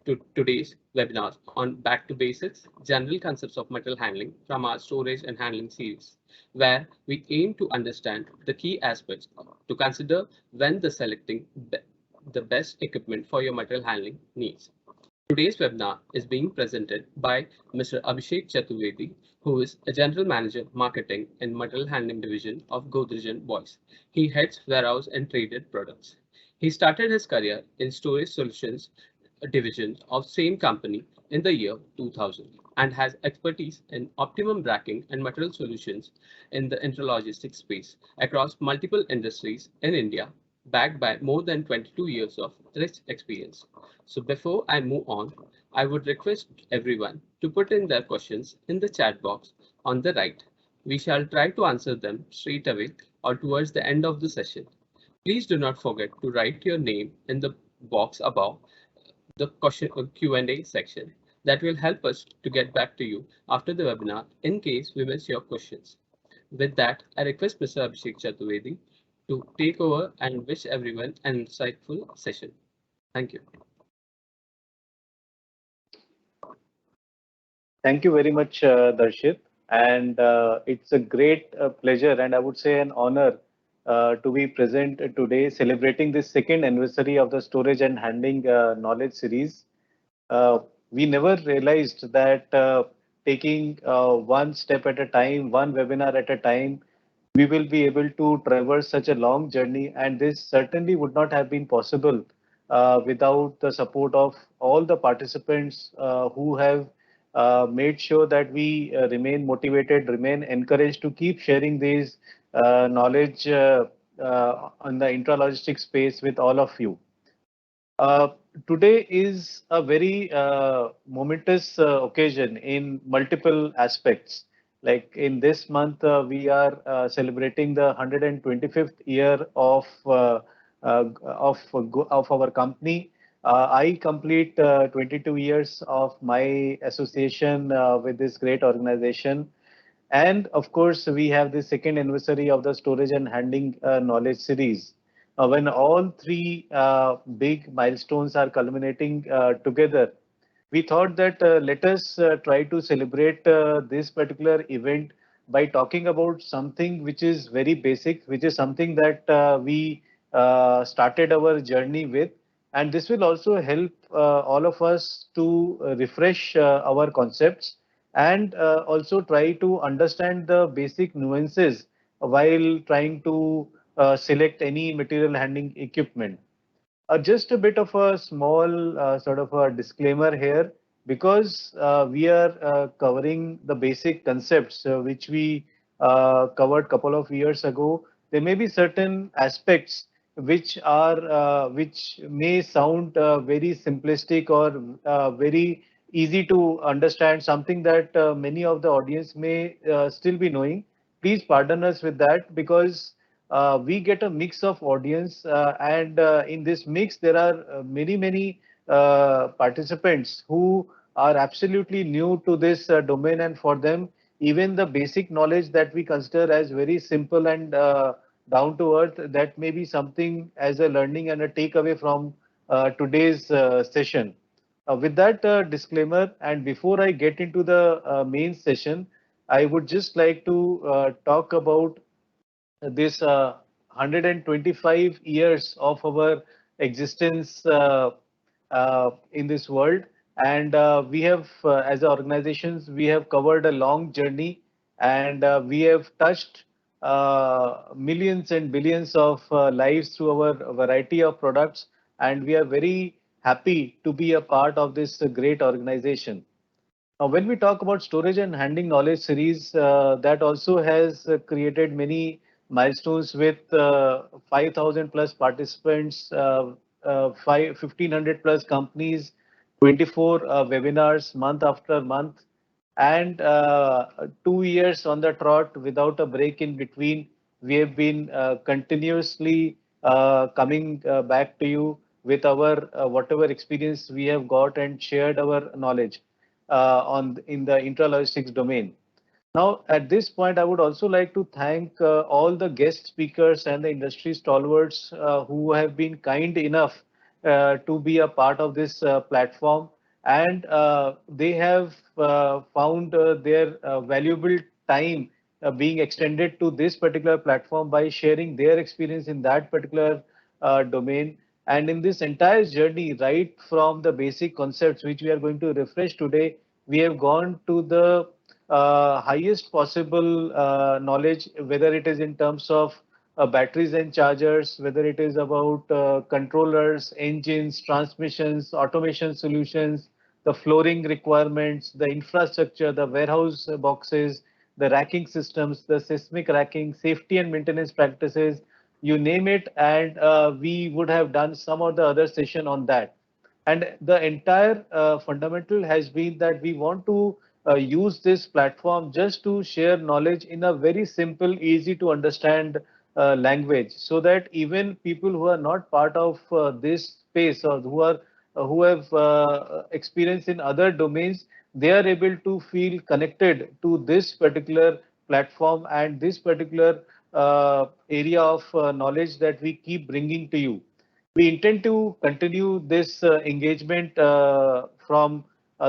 to today's webinar on Back to Basics, General Concepts of Metal Handling from our Storage and Handling series, where we aim to understand the key aspects to consider when the selecting the best equipment for your metal handling needs. Today's webinar is being presented by Mr. Abhishek Chaturvedi, who is a General Manager Marketing and Metal Handling Division of Godrej Boys. He heads warehouse and traded products. He started his career in storage solutions division of same company in the year 2000 and has expertise in optimum bracking and material solutions in the intralogistics space across multiple industries in India, backed by more than 22 years of rich experience. So before I move on, I would request everyone to put in their questions in the chat box on the right. We shall try to answer them straight away or towards the end of the session. Please do not forget to write your name in the box above the question Q&A section. That will help us to get back to you after the webinar in case we miss your questions. With that, I request Mr. Abhishek Chaturvedi to take over and wish everyone an insightful session. Thank you. Thank you very much, Darshit. And it's a great pleasure and I would say an honor to be present today celebrating the second anniversary of the Storage and Handling Knowledge Series. Uh, we never realized that taking one step at a time, one webinar at a time, we will be able to traverse such a long journey. And this certainly would not have been possible without the support of all the participants who have made sure that we remain motivated, remain encouraged to keep sharing these knowledge on the intralogistics space with all of you. Uh, Today is a very momentous occasion in multiple aspects. Like in this month, we are celebrating the 125th year of our company. I complete 22 years of my association with this great organization. And of course, we have the second anniversary of the Storage and Handling Knowledge Series. When all three big milestones are culminating together, we thought that let us try to celebrate this particular event by talking about something which is very basic, which is something that we started our journey with. And this will also help all of us to refresh our concepts and also try to understand the basic nuances while trying to select any material handling equipment. Just a bit of a small sort of a disclaimer here, because we are covering the basic concepts which we covered couple of years ago. There may be certain aspects which may sound very simplistic or very easy to understand, something that many of the audience may still be knowing. Please pardon us with that, because we get a mix of audience, and in this mix there are many participants who are absolutely new to this domain, and for them even the basic knowledge that we consider as very simple and down to earth, that may be something as a learning and a takeaway from today's session. With that disclaimer, and before I get into the main session, I would just like to talk about this 125 years of our existence in this world. And we have, as organizations, we have covered a long journey, and we have touched millions and billions of lives through our variety of products. And we are very happy to be a part of this great organization. When we talk about storage and handling knowledge series, that also has created many milestones with 5,000 plus participants, 1,500 plus companies, 24 webinars month after month, and 2 years on the trot without a break in between. We have been continuously coming back to you with our whatever experience we have got and shared our knowledge on in the intralogistics domain. Now, at this point, I would also like to thank all the guest speakers and the industry stalwarts who have been kind enough to be a part of this platform, and they have found their valuable time being extended to this particular platform by sharing their experience in that particular domain. And in this entire journey, right from the basic concepts which we are going to refresh today, we have gone to the highest possible knowledge, whether it is in terms of batteries and chargers, whether it is about controllers, engines, transmissions, automation solutions, the flooring requirements, the infrastructure, the warehouse boxes, the racking systems, the seismic racking, safety and maintenance practices, you name it, and we would have done some or the other session on that. And the entire fundamental has been that we want to use this platform just to share knowledge in a very simple, easy to understand language, so that even people who are not part of this space, or who have experience in other domains, they are able to feel connected to this particular platform and this particular area of knowledge that we keep bringing to you. We intend to continue this engagement from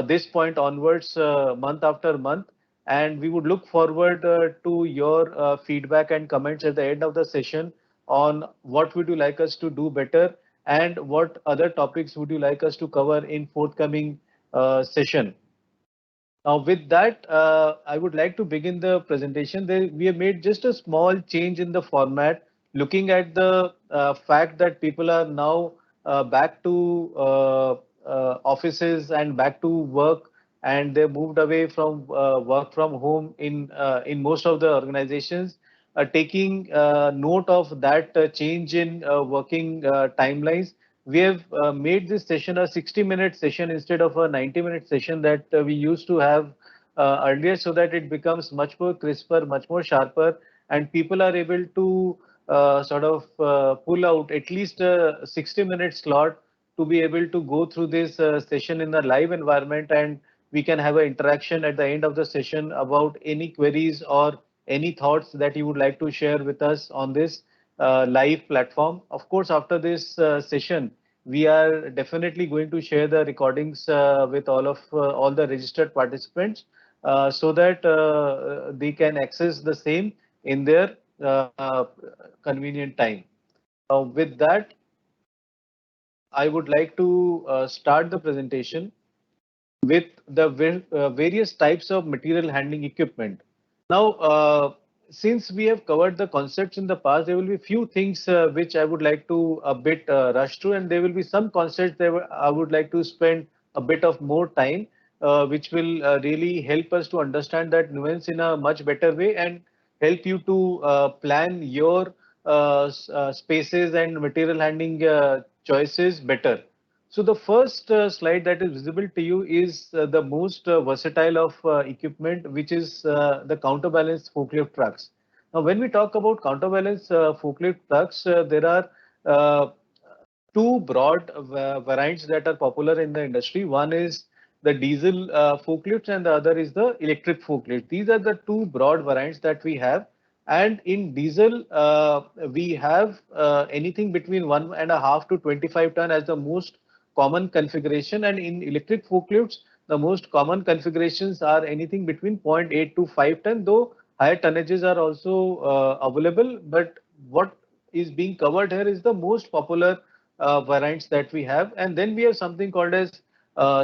this point onwards, month after month, and we would look forward to your feedback and comments at the end of the session on what would you like us to do better and what other topics would you like us to cover in forthcoming session. Now, with that, I would like to begin the presentation. We have made just a small change in the format, looking at the fact that people are now back to offices and back to work, and they moved away from work from home in most of the organizations. Taking note of that change in working timelines, we have made this session a 60-minute session instead of a 90-minute session that we used to have earlier, so that it becomes much more crisper, much more sharper, and people are able to sort of pull out at least a 60-minute slot to be able to go through this session in a live environment, and we can have an interaction at the end of the session about any queries or any thoughts that you would like to share with us on this live platform. Of course, after this session, we are definitely going to share the recordings with all the registered participants, so that they can access the same in their convenient time. With that, I would like to start the presentation with the various types of material handling equipment. Now, since we have covered the concepts in the past, there will be few things which I would like to a bit rush through, and there will be some concepts that I would like to spend a bit of more time, which will really help us to understand that nuance in a much better way and help you to plan your spaces and material handling choices better. So the first slide that is visible to you is the most versatile of equipment, which is the counterbalance forklift trucks. Now, when we talk about counterbalance forklift trucks, there are uh, two broad variants that are popular in the industry. One is the diesel forklifts and the other is the electric forklift. These are the two broad variants that we have. And in diesel, we have anything between 1.5 to 25 ton as the most common configuration. And in electric forklifts, the most common configurations are anything between 0.8 to 5 ton, though higher tonnages are also available. But what is being covered here is the most popular variants that we have. And then we have something called as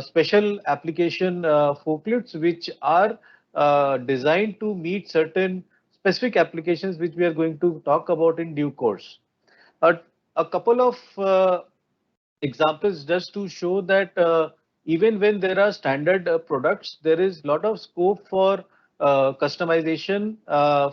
special application forklifts, which are designed to meet certain specific applications, which we are going to talk about in due course. Uh, a couple of examples just to show that even when there are standard products, there is a lot of scope for customization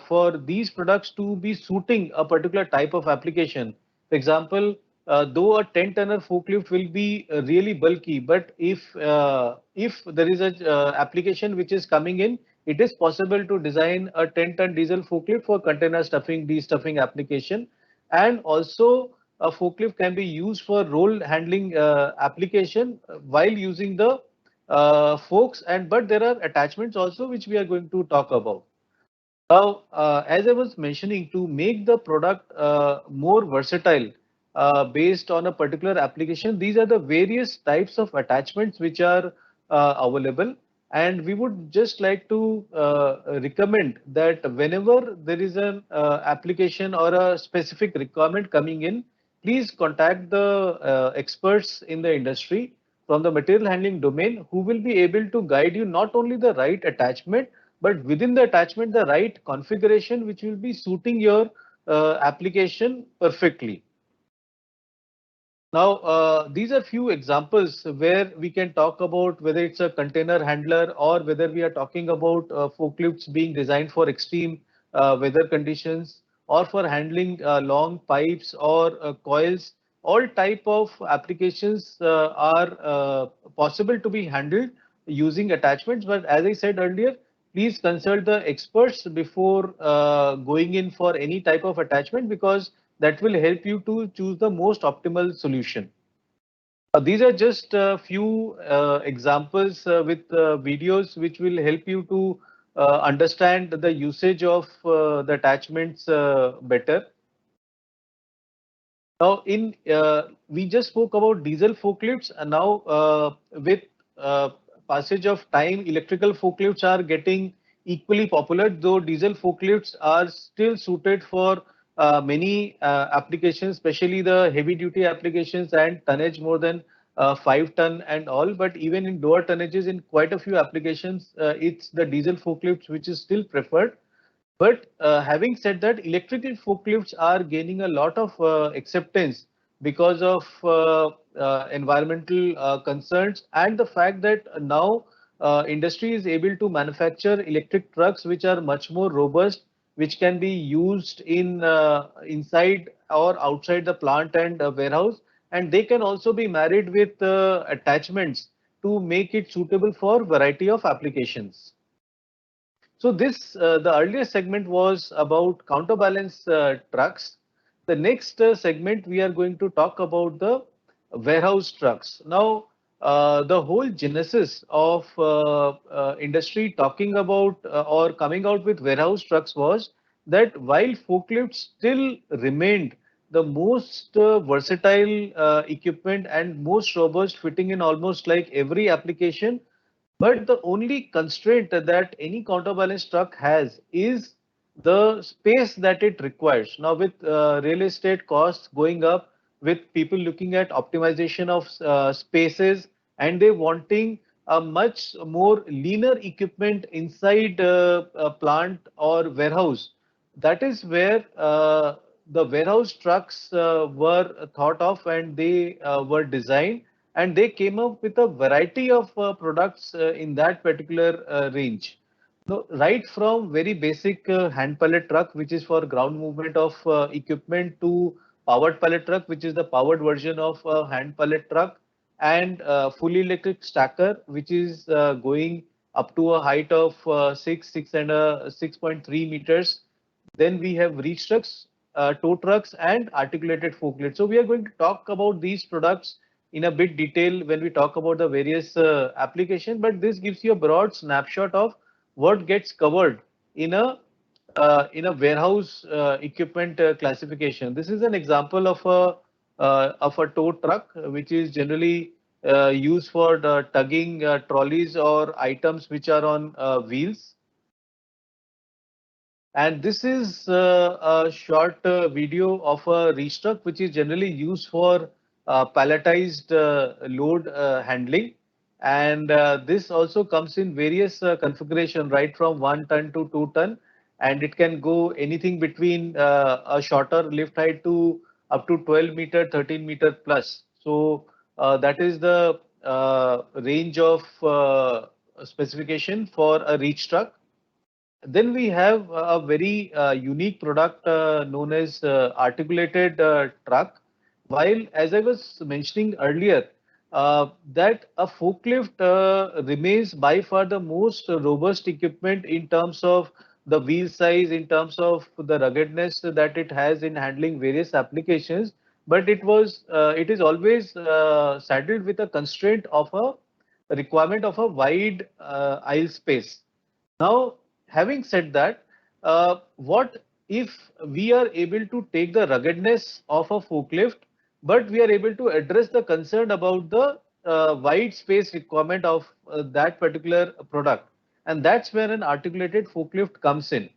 for these products to be suiting a particular type of application. For example, though a 10-tonner forklift will be really bulky, but if there is a application which is coming in, it is possible to design a 10-ton diesel forklift for container stuffing, de-stuffing application, and also a forklift can be used for roll handling application while using the forks, and but there are attachments also which we are going to talk about. Now, as I was mentioning, to make the product more versatile, based on a particular application. These are the various types of attachments which are available. And we would just like to recommend that whenever there is an application or a specific requirement coming in, please contact the experts in the industry from the material handling domain who will be able to guide you not only the right attachment, but within the attachment, the right configuration which will be suiting your application perfectly. Now, these are few examples where we can talk about whether it's a container handler or whether we are talking about forklifts being designed for extreme weather conditions or for handling long pipes or coils. All type of applications are possible to be handled using attachments. But as I said earlier, please consult the experts before going in for any type of attachment, because that will help you to choose the most optimal solution. These are just a few examples with videos which will help you to understand the usage of the attachments better. Now, we just spoke about diesel forklifts, and now with uh, passage of time, electrical forklifts are getting equally popular. Though diesel forklifts are still suited for many applications, especially the heavy-duty applications and tonnage more than 5 ton and all. But even in lower tonnages, in quite a few applications, it's the diesel forklifts which is still preferred. But having said that, electrical forklifts are gaining a lot of acceptance because of environmental concerns and the fact that now industry is able to manufacture electric trucks which are much more robust, which can be used in inside or outside the plant and warehouse, and they can also be married with attachments to make it suitable for variety of applications. So the earlier segment was about counterbalance trucks. The next segment we are going to talk about the warehouse trucks. Now, the whole genesis of industry talking about or coming out with warehouse trucks was that while forklifts still remained the most versatile equipment and most robust, fitting in almost like every application, but the only constraint that any counterbalance truck has is the space that it requires. Now, with real estate costs going up, with people looking at optimization of spaces, and they wanting a much more leaner equipment inside a plant or warehouse, that is where the warehouse trucks were thought of, and they were designed, and they came up with a variety of products in that particular range. So right from very basic hand pallet truck, which is for ground movement of equipment, to powered pallet truck, which is the powered version of hand pallet truck, and fully electric stacker, which is going up to a height of 6.3 meters. Then we have reach trucks, tow trucks, and articulated forklifts. So we are going to talk about these products in a bit detail when we talk about the various application, but this gives you a broad snapshot of what gets covered in a warehouse equipment classification. This is an example of a tow truck, which is generally used for the tugging trolleys or items which are on wheels. And this is a short video of a reach truck, which is generally used for palletized load handling. And this also comes in various configuration, right from 1 ton to 2 ton. And it can go anything between a shorter lift height to up to 12 meter, 13 meter plus. So that is the range of specification for a reach truck. Then we have a very unique product known as articulated truck. While, as I was mentioning earlier, that a forklift remains by far the most robust equipment in terms of the wheel size, in terms of the ruggedness that it has in handling various applications. But it is always saddled with a constraint of a requirement of a wide aisle space. Now, having said that, what if we are able to take the ruggedness of a forklift but we are able to address the concern about the wide space requirement of that particular product. And that's where an articulated forklift comes in.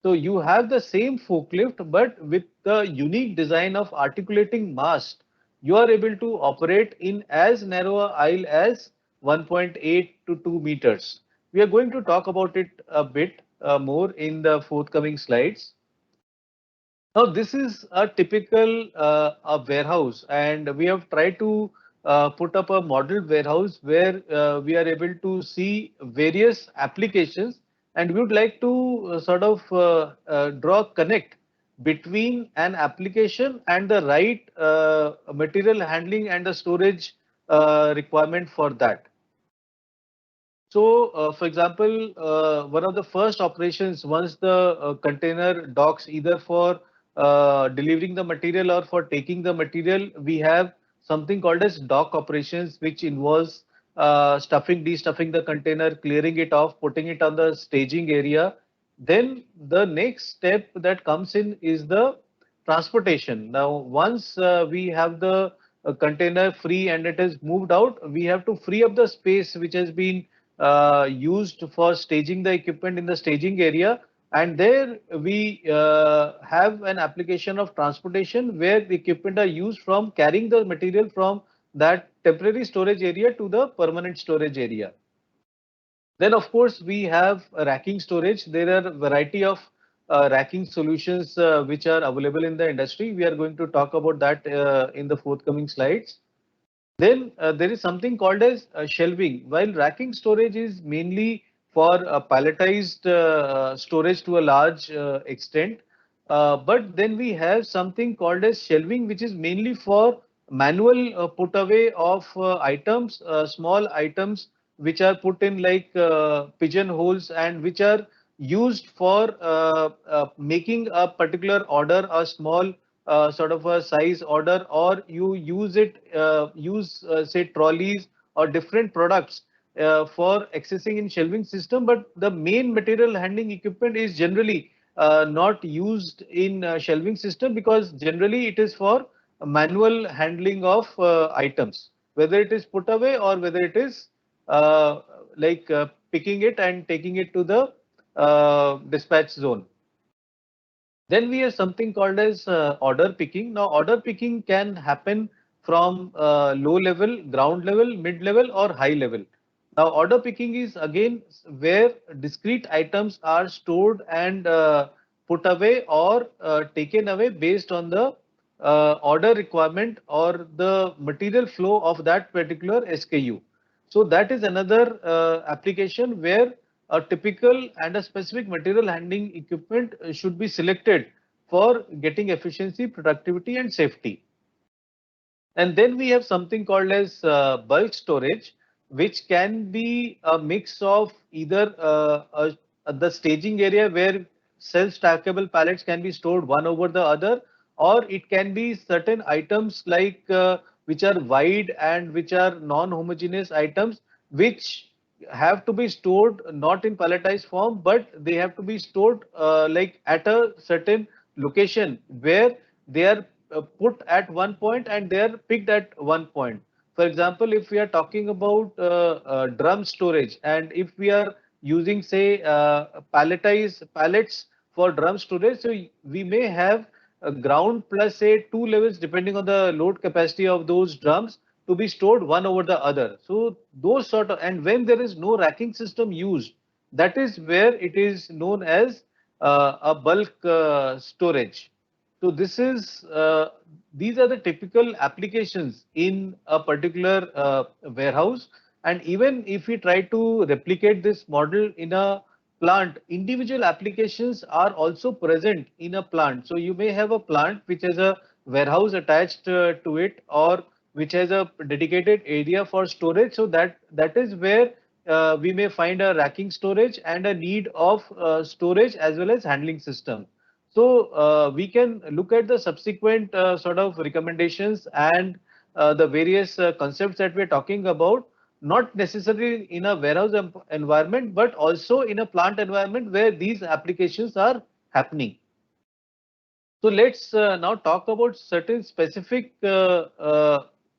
So you have the same forklift, but with the unique design of articulating mast, you are able to operate in as narrow a aisle as 1.8 to 2 meters. We are going to talk about it a bit more in the forthcoming slides. Now, this is a typical a warehouse, and we have tried to put up a model warehouse where we are able to see various applications, and we would like to draw a connect between an application and the right material handling and the storage requirement for that. So, for example, one of the first operations once the container docks either for delivering the material or for taking the material, we have something called as dock operations, which involves stuffing, destuffing the container, clearing it off, putting it on the staging area. Then the next step that comes in is the transportation. Now, once we have the container free and it is moved out, we have to free up the space which has been used for staging the equipment in the staging area. And there we have an application of transportation where the equipment are used from carrying the material from that temporary storage area to the permanent storage area. Then, of course, we have racking storage. There are a variety of racking solutions which are available in the industry. We are going to talk about that in the forthcoming slides. Then there is something called as shelving. While racking storage is mainly for palletized storage to a large extent, but then we have something called as shelving, which is mainly for manual put away of items, small items which are put in like pigeonholes and which are used for making a particular order, a small sort of a size order, or you use it, say trolleys or different products for accessing in shelving system. But the main material handling equipment is generally not used in shelving system because generally it is for manual handling of items, whether it is put away or whether it is picking it and taking it to the dispatch zone. Then we have something called as order picking. Now, order picking can happen from low level, ground level, mid level, or high level. Now, order picking is again where discrete items are stored and put away or taken away based on the order requirement or the material flow of that particular SKU. So that is another application where a typical and a specific material handling equipment should be selected for getting efficiency, productivity, and safety. And then we have something called as bulk storage, which can be a mix of either the staging area where self-stackable pallets can be stored one over the other, or it can be certain items like which are wide and which are non-homogeneous items, which have to be stored not in palletized form, but they have to be stored like at a certain location where they are put at one point and they are picked at one point. For example, if we are talking about drum storage and if we are using say palletized pallets for drum storage, so we may have a ground plus say two levels depending on the load capacity of those drums to be stored one over the other. So those sort of, and when there is no racking system used, that is where it is known as a bulk storage. So this is these are the typical applications in a particular warehouse. And even if we try to replicate this model in a plant, individual applications are also present in a plant. So you may have a plant which has a warehouse attached to it, or which has a dedicated area for storage. So that is where we may find a racking storage and a need of storage as well as handling system. So we can look at the subsequent sort of recommendations and the various concepts that we're talking about, not necessarily in a warehouse environment, but also in a plant environment where these applications are happening. So let's now talk about certain specific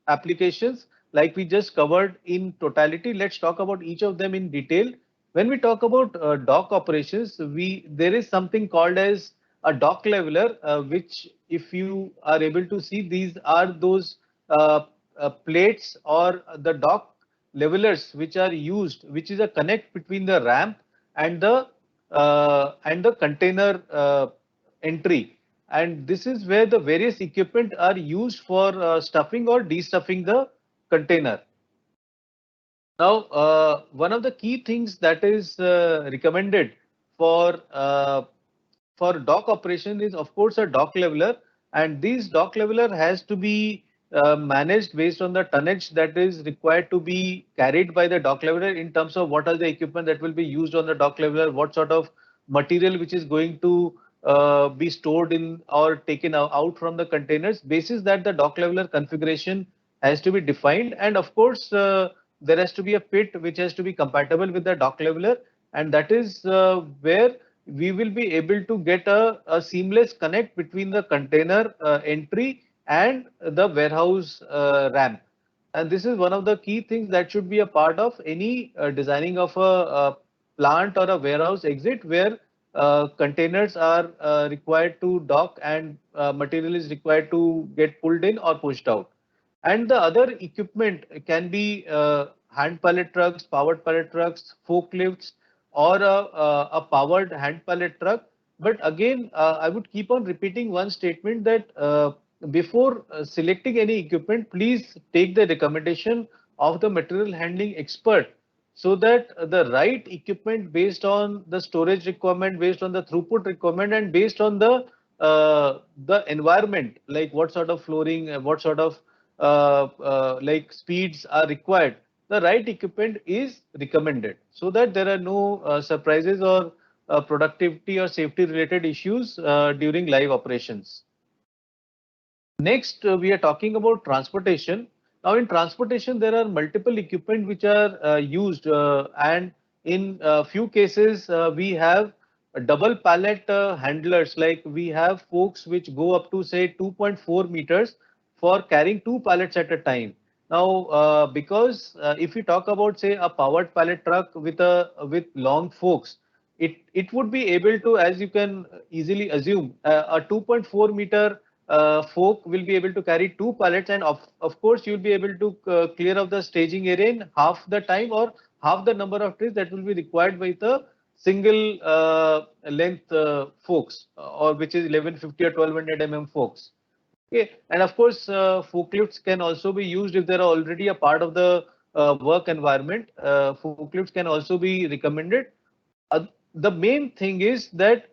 applications like we just covered in totality. Let's talk about each of them in detail. When we talk about dock operations, there is something called as a dock leveler, which if you are able to see, these are those plates or the dock levelers which are used, which is a connect between the ramp and the container entry, and this is where the various equipment are used for stuffing or destuffing the container. Now, one of the key things that is recommended for dock operation is, of course, a dock leveler, and this dock leveler has to be managed based on the tonnage that is required to be carried by the dock leveler in terms of what are the equipment that will be used on the dock leveler, what sort of material which is going to be stored in or taken out from the containers. Basis that the dock leveler configuration has to be defined, and of course there has to be a pit which has to be compatible with the dock leveler, and that is where we will be able to get a seamless connect between the container entry and the warehouse ramp. And this is one of the key things that should be a part of any designing of a plant or a warehouse exit where containers are required to dock and material is required to get pulled in or pushed out. And the other equipment can be hand pallet trucks, powered pallet trucks, forklifts, or a powered hand pallet truck. But again, I would keep on repeating one statement that before selecting any equipment, please take the recommendation of the material handling expert so that the right equipment based on the storage requirement, based on the throughput requirement, and based on the environment, like what sort of flooring, what sort of like speeds are required, the right equipment is recommended so that there are no surprises or productivity or safety related issues during live operations. Next, we are talking about transportation. Now, in transportation, there are multiple equipment which are used, and in few cases, we have double pallet handlers. Like we have folks which go up to say 2.4 meters for carrying two pallets at a time. Now, because if we talk about say a powered pallet truck with long forks, it would be able to, as you can easily assume, a 2.4 meter fork will be able to carry two pallets, and of course you'll be able to clear off the staging area in half the time or half the number of trays that will be required by the single length forks, or which is 1150 or 1200 forks. Okay, and of course, forklifts can also be used if they are already a part of the work environment. Forklifts can also be recommended. The main thing is that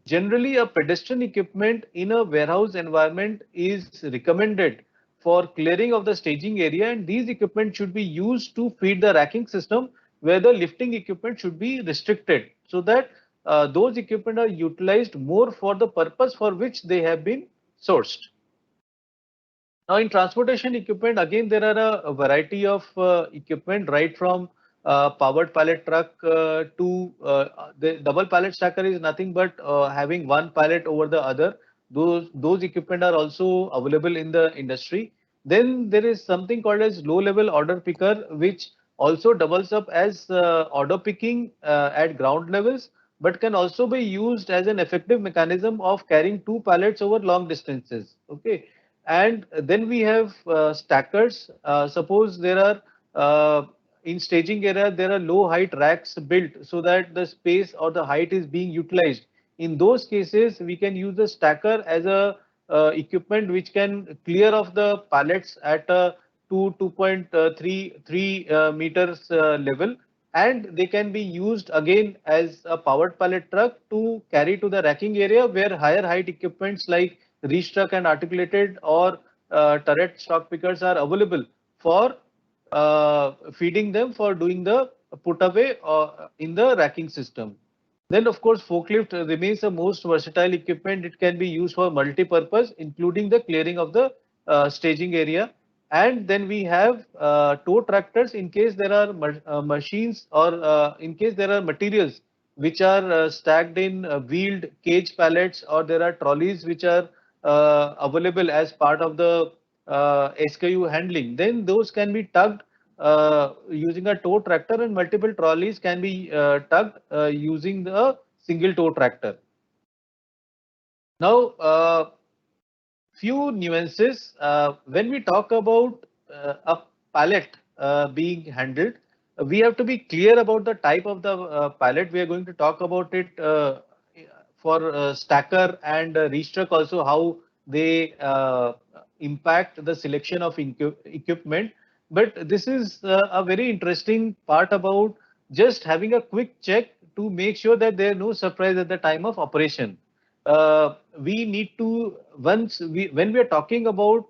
generally a pedestrian equipment in a warehouse environment is recommended for clearing of the staging area, and these equipment should be used to feed the racking system where the lifting equipment should be restricted so that those equipment are utilized more for the purpose for which they have been sourced. Now, in transportation equipment, again, there are a variety of equipment, right from powered pallet truck to the double pallet stacker is nothing but having one pallet over the other. Those equipment are also available in the industry. Then there is something called as low level order picker, which also doubles up as order picking at ground levels, but can also be used as an effective mechanism of carrying two pallets over long distances. Okay, and then we have stackers. Suppose there are in staging area, there are low height racks built so that the space or the height is being utilized. In those cases, we can use the stacker as a equipment which can clear off the pallets at a 2.33 meters level, and they can be used again as a powered pallet truck to carry to the racking area where higher height equipments like reach truck and articulated or turret stock pickers are available for feeding them for doing the put away in the racking system. Then, of course, forklift remains the most versatile equipment. It can be used for multi-purpose, including the clearing of the staging area. And then we have tow tractors in case there are machines or in case there are materials which are stacked in wheeled cage pallets, or there are trolleys which are available as part of the SKU handling, then those can be tugged using a tow tractor, and multiple trolleys can be tugged using the single tow tractor. Now, few nuances. When we talk about a pallet being handled, we have to be clear about the type of the pallet. We are going to talk about it for stacker and reach truck also, how they impact the selection of equipment. But this is a very interesting part about just having a quick check to make sure that there are no surprise at the time of operation. We need to, when we are talking about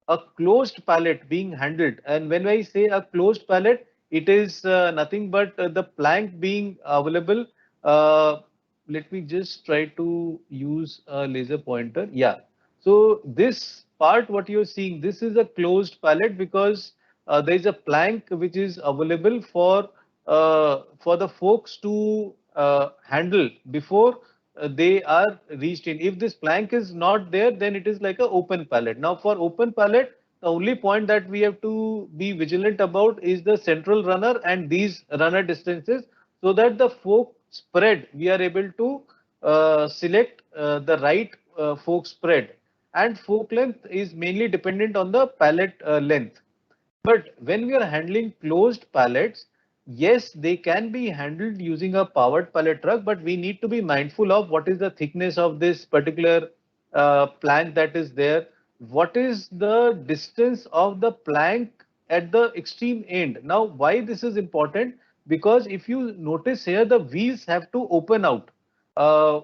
a closed pallet being handled, and when I say a closed pallet, it is nothing but the plank being available. uh, Let me just try to use a laser pointer. Yeah, so this part what you're seeing, this is a closed pallet because there is a plank which is available for the folks to handle before they are reached in. If this plank is not there, then it is like an open pallet. Now for open pallet, the only point that we have to be vigilant about is the central runner and these runner distances, so that the fork spread, we are able to select the right fork spread. And fork length is mainly dependent on the pallet length. But when we are handling closed pallets, yes, they can be handled using a powered pallet truck, but we need to be mindful of what is the thickness of this particular plank that is there. What is the distance of the plank at the extreme end? Now, why this is important? Because if you notice here, the wheels have to open out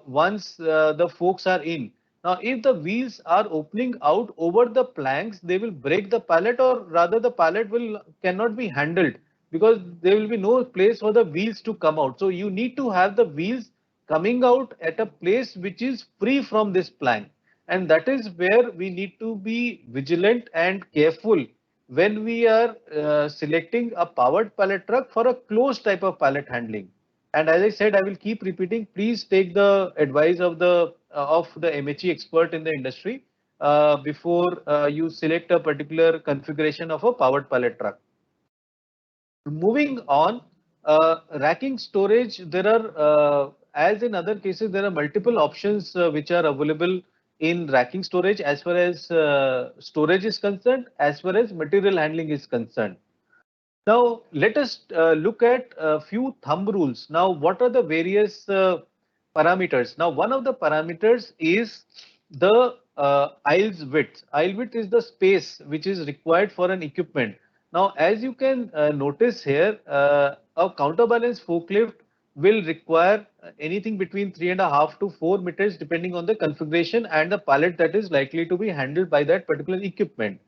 once the forks are in. Now, if the wheels are opening out over the planks, they will break the pallet, or rather the pallet will cannot be handled because there will be no place for the wheels to come out. So you need to have the wheels coming out at a place which is free from this plank. And that is where we need to be vigilant and careful when we are selecting a powered pallet truck for a closed type of pallet handling. And as I said, I will keep repeating, please take the advice of the MHE expert in the industry before you select a particular configuration of a powered pallet truck. Moving on, racking storage, there are, as in other cases, there are multiple options which are available in racking storage as far as storage is concerned, as far as material handling is concerned. Now, let us look at a few thumb rules. Now, what are the various parameters? Now, one of the parameters is the aisle's width. Aisle width is the space which is required for an equipment. Now, as you can notice here, a counterbalance forklift will require anything between 3.5 to 4 meters depending on the configuration and the pallet that is likely to be handled by that particular equipment.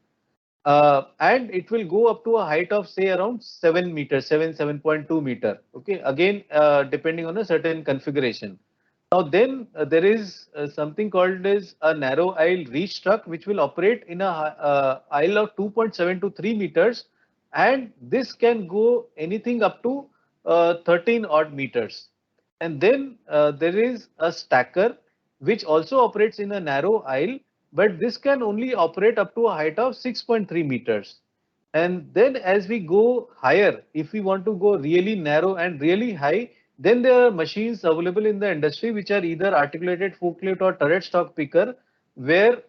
And it will go up to a height of say around 7 meters, 7.2 meter. Okay, again, depending on a certain configuration. Now then there is something called as a narrow aisle reach truck, which will operate in a aisle of 2.7 to 3 meters, and this can go anything up to 13 odd meters. And then there is a stacker which also operates in a narrow aisle, but this can only operate up to a height of 6.3 meters. And then as we go higher, if we want to go really narrow and really high, then there are machines available in the industry which are either articulated forklift or turret stock picker, where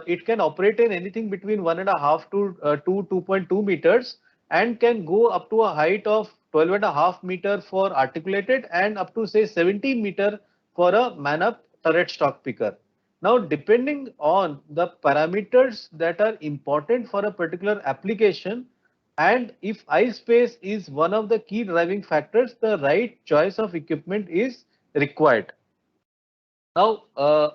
it can operate in anything between 1.5 to 2.2 meters, and can go up to a height of 12.5 meter for articulated and up to say 17 meter for a man-up turret stock picker. Now, depending on the parameters that are important for a particular application, and if eye space is one of the key driving factors, the right choice of equipment is required. Now,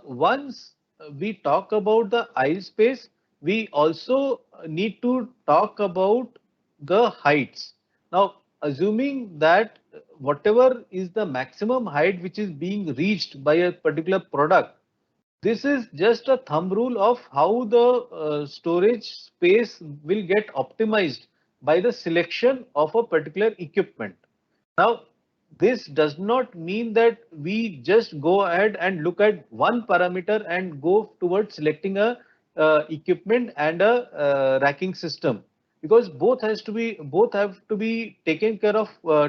once we talk about the eye space, we also need to talk about the heights. Now, assuming that whatever is the maximum height which is being reached by a particular product, this is just a thumb rule of how the storage space will get optimized by the selection of a particular equipment. Now, this does not mean that we just go ahead and look at one parameter and go towards selecting a equipment and a racking system, because both have to be taken care of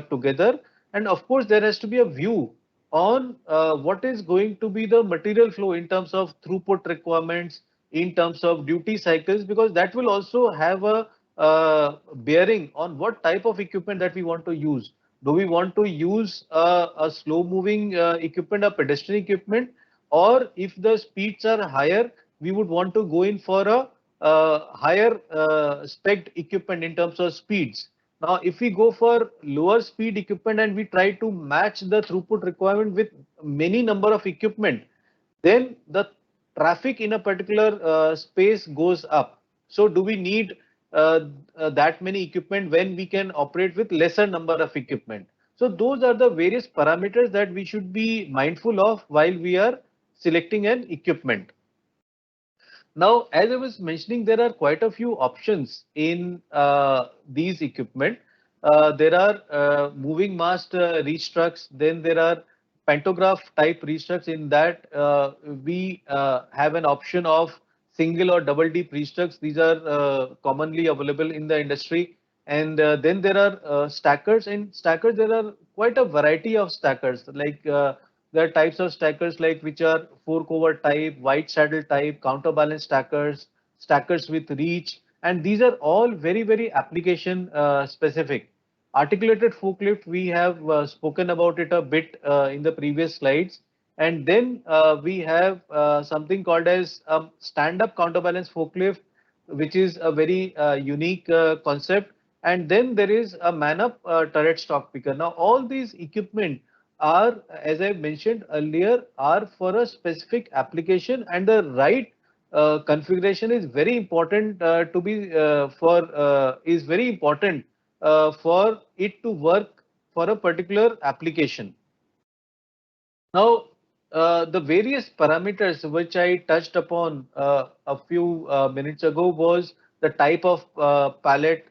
together. And of course there has to be a view on what is going to be the material flow in terms of throughput requirements, in terms of duty cycles, because that will also have a bearing on what type of equipment that we want to use. Do we want to use a slow moving equipment, a pedestrian equipment, or if the speeds are higher, we would want to go in for a higher spec equipment in terms of speeds. Now, if we go for lower speed equipment and we try to match the throughput requirement with many number of equipment, then the traffic in a particular space goes up. So do we need that many equipment when we can operate with lesser number of equipment? So those are the various parameters that we should be mindful of while we are selecting an equipment. Now, as I was mentioning, there are quite a few options in these equipment. There are moving mast reach trucks, then there are pantograph type reach trucks. In that, we have an option of single or double deep reach trucks. These are commonly available in the industry. And then there are stackers. In stackers, there are quite a variety of stackers, like there are types of stackers like which are four cover type, white saddle type, counterbalance stackers, stackers with reach, and these are all very, very application specific. Articulated forklift, we have spoken about it a bit in the previous slides. And then we have something called as stand-up counterbalance forklift, which is a very unique concept. And then there is a man-up turret stock picker. Now, all these equipment are, as I mentioned earlier, are for a specific application, and the right configuration is very important to be for is very important for it to work for a particular application. Now, the various parameters which I touched upon a few minutes ago was the type of pallet.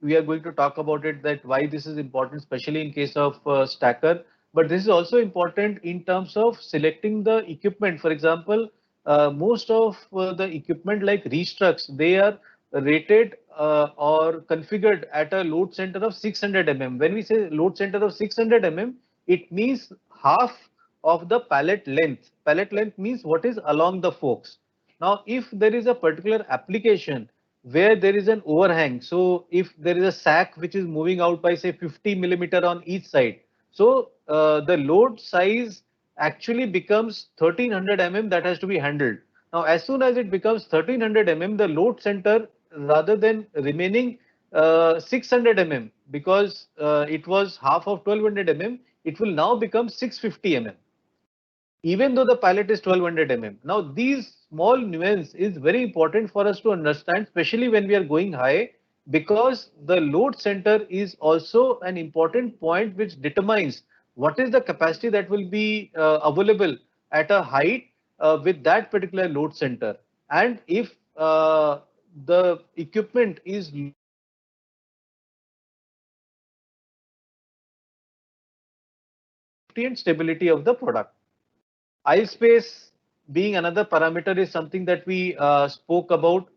We are going to talk about it, that why this is important, especially in case of stacker. But this is also important in terms of selecting the equipment. For example, most of the equipment like reach trucks, they are rated or configured at a load center of 600 mm. When we say load center of 600 mm, it means half of the pallet length. Pallet length means what is along the forks. Now, if there is a particular application where there is an overhang, so if there is a sack which is moving out by say 50 millimeter on each side, so the load size actually becomes 1300 mm that has to be handled. Now, as soon as it becomes 1300 mm, the load center, rather than remaining 600 mm, because it was half of 1200 mm, it will now become 650 mm, even though the pallet is 1200 mm. Now, these small nuance is very important for us to understand, especially when we are going high, because the load center is also an important point which determines what is the capacity that will be available at a height with that particular load center. And if the equipment is safety and stability of the product. Aisle space being another parameter is something that we spoke about.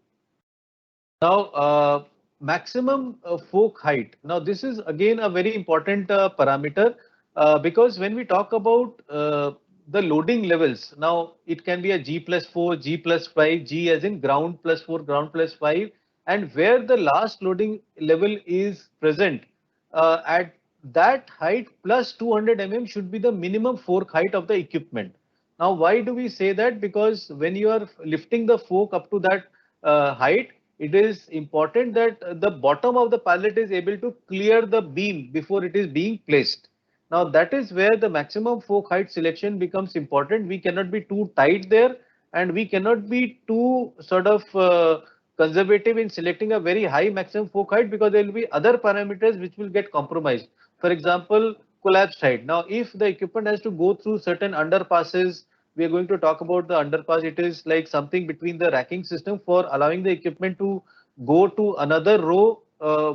Now, maximum fork height. Now, this is again a very important parameter because when we talk about the loading levels, now it can be a G plus 4, G plus 5, G as in ground plus 4, ground plus 5, and where the last loading level is present at that height plus 200 mm should be the minimum fork height of the equipment. Now, why do we say that? Because when you are lifting the fork up to that height, it is important that the bottom of the pallet is able to clear the beam before it is being placed. Now, that is where the maximum fork height selection becomes important. We cannot be too tight there, and we cannot be too sort of conservative in selecting a very high maximum fork height, because there will be other parameters which will get compromised. For example, collapsed height. Now, if the equipment has to go through certain underpasses, we are going to talk about the underpass. It is like something between the racking system for allowing the equipment to go to another row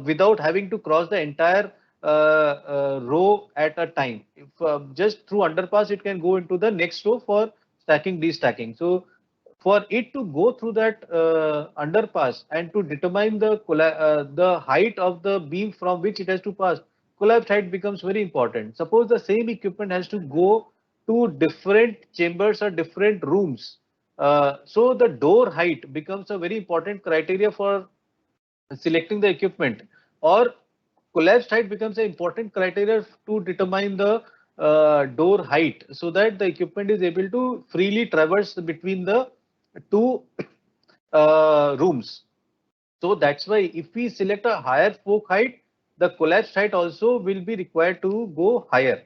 without having to cross the entire row at a time. If just through underpass, it can go into the next row for stacking, destacking. So for it to go through that underpass and to determine the height of the beam from which it has to pass, collapse height becomes very important. Suppose the same equipment has to go to different chambers or different rooms. So the door height becomes a very important criteria for selecting the equipment, or collapse height becomes an important criteria to determine the door height, so that the equipment is able to freely traverse between the two rooms. So that's why if we select a higher fork height, the collapse height also will be required to go higher.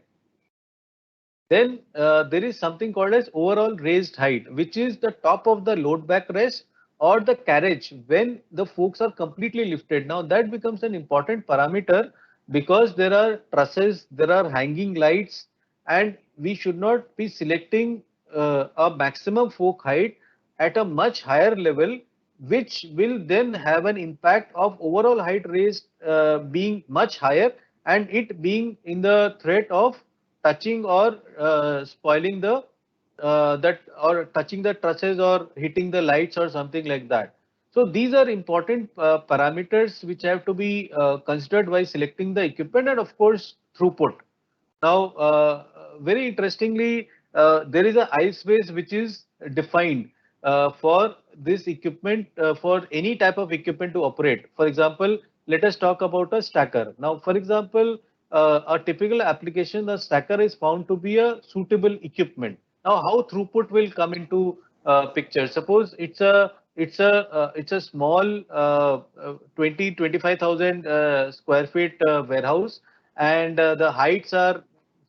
Then there is something called as overall raised height, which is the top of the load back rest or the carriage when the forks are completely lifted. Now that becomes an important parameter because there are trusses, there are hanging lights, and we should not be selecting a maximum fork height at a much higher level, which will then have an impact of overall height raised being much higher and it being in the threat of touching or spoiling the that or touching the trusses or hitting the lights or something like that. So these are important parameters which have to be considered while selecting the equipment, and of course throughput. Now, very interestingly, there is a ice base which is defined for this equipment, for any type of equipment to operate. For example, let us talk about a stacker. Now, for example, a typical application, the stacker is found to be a suitable equipment. Now, how throughput will come into picture? Suppose it's a small 25,000 square feet warehouse, and the heights are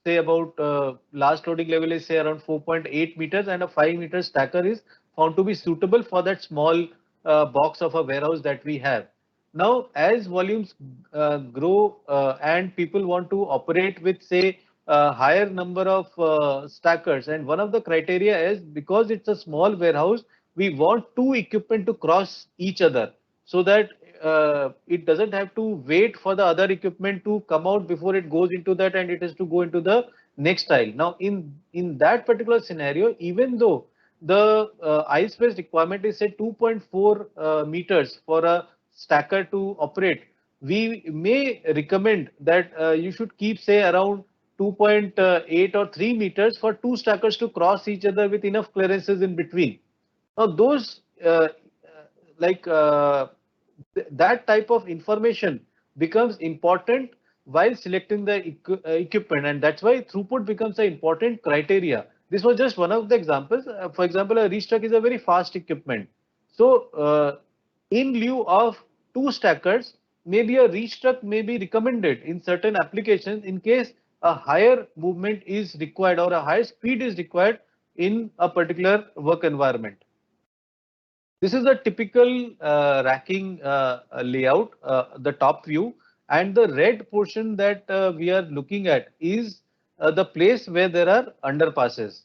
say about last loading level is say around 4.8 meters, and a 5-meter stacker is found to be suitable for that small box of a warehouse that we have. Now, as volumes grow and people want to operate with say a higher number of stackers, and one of the criteria is because it's a small warehouse, we want two equipment to cross each other so that it doesn't have to wait for the other equipment to come out before it goes into that and it has to go into the next aisle. Now, in that particular scenario, even though the ice space requirement is say 2.4 meters for a stacker to operate, we may recommend that you should keep say around 2.8 or 3 meters for two stackers to cross each other with enough clearances in between. Now, those like that type of information becomes important while selecting the equipment, and that's why throughput becomes an important criteria. This was just one of the examples. For example, a reach truck is a very fast equipment. So, in lieu of two stackers, maybe a reach truck may be recommended in certain applications in case a higher movement is required or a higher speed is required in a particular work environment. This is a typical racking layout, the top view, and the red portion that we are looking at is the place where there are underpasses.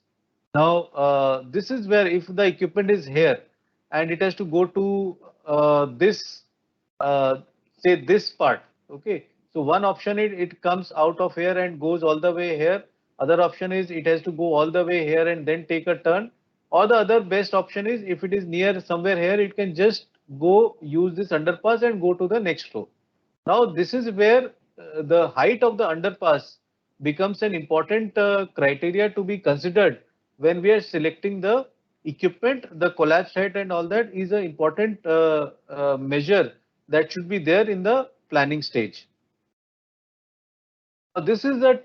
Now, this is where if the equipment is here and it has to go to this, uh, say this part, okay. So one option is it comes out of here and goes all the way here. Other option is it has to go all the way here and then take a turn. Or the other best option is if it is near somewhere here, it can just go use this underpass and go to the next row. Now, this is where the height of the underpass becomes an important criteria to be considered when we are selecting the equipment. The collapse height and all that is an important measure that should be there in the planning stage. This is the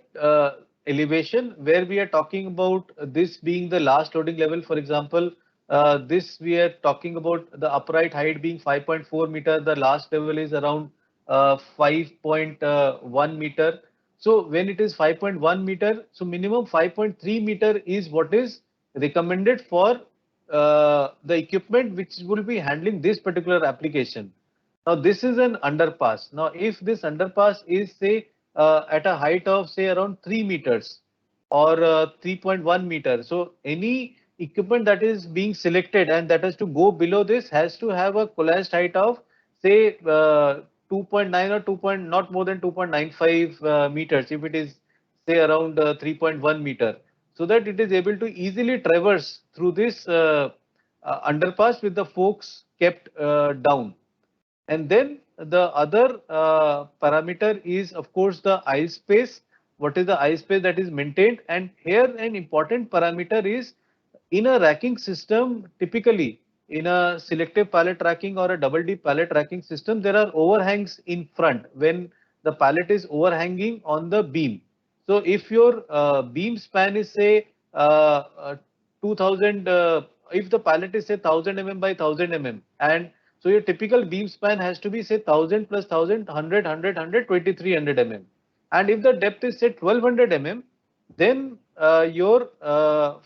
elevation where we are talking about this being the last loading level. For example, this we are talking about the upright height being 5.4 meter. The last level is around 5.1 meter. So when it is 5.1 meter, so minimum 5.3 meter is what is recommended for the equipment which will be handling this particular application. Now this is an underpass. Now if this underpass is say at a height of say around 3 meters or 3.1 meters. So any equipment that is being selected and that has to go below this has to have a collapsed height of say 2.9 or 2. Not more than 2.95 meters if it is say around 3.1 meter, so that it is able to easily traverse through this underpass with the forks kept down. And then the other parameter is, of course, the eye space. What is the eye space that is maintained? And here an important parameter is, in a racking system, typically in a selective pallet racking or a double deep pallet racking system, there are overhangs in front when the pallet is overhanging on the beam. So if your beam span is say 2000, if the pallet is say 1000 mm by 1000 mm, and so your typical beam span has to be say 1000 plus 1000, 2300 mm. And if the depth is say 1200 mm, then your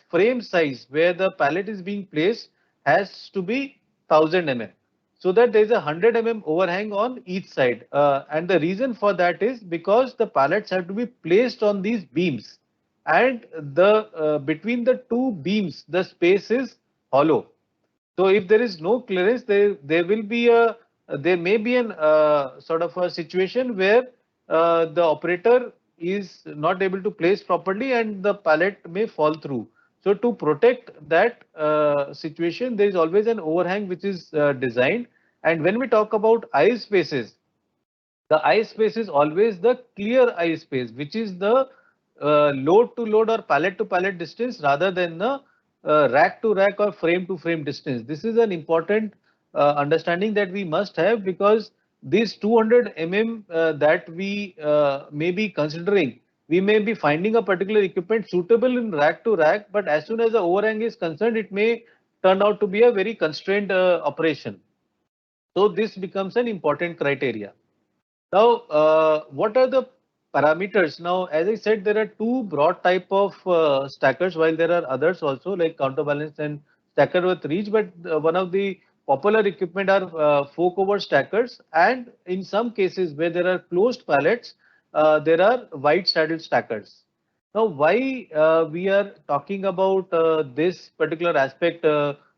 frame size where the pallet is being placed has to be 1000 mm, so that there is a 100 mm overhang on each side. And the reason for that is because the pallets have to be placed on these beams, and the between the two beams the space is hollow. So if there is no clearance, there will be a there may be an sort of a situation where the operator is not able to place properly and the pallet may fall through. So to protect that situation, there is always an overhang which is designed. And when we talk about eye spaces, the eye space is always the clear eye space, which is the load to load or pallet to pallet distance rather than the rack to rack or frame to frame distance. This is an important understanding that we must have, because this 200 mm that we may be considering, we may be finding a particular equipment suitable in rack to rack, but as soon as the overhang is concerned, it may turn out to be a very constrained operation. So this becomes an important criteria. Now, what are the parameters? Now, as I said, there are two broad type of stackers, while there are others also like counterbalance and stacker with reach. But one of the popular equipment are fork over stackers, and in some cases where there are closed pallets, there are wide saddle stackers. Now, why we are talking about this particular aspect,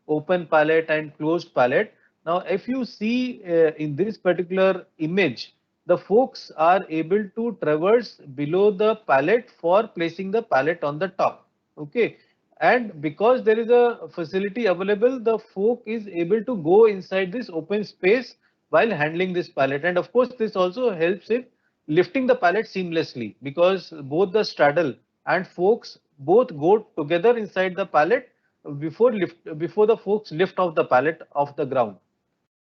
open pallet and closed pallet? Now, if you see in this particular image, the forks are able to traverse below the pallet for placing the pallet on the top. Okay. And because there is a facility available, the fork is able to go inside this open space while handling this pallet. And of course, this also helps in lifting the pallet seamlessly, because both the straddle and forks both go together inside the pallet before the forks lift off the pallet off the ground.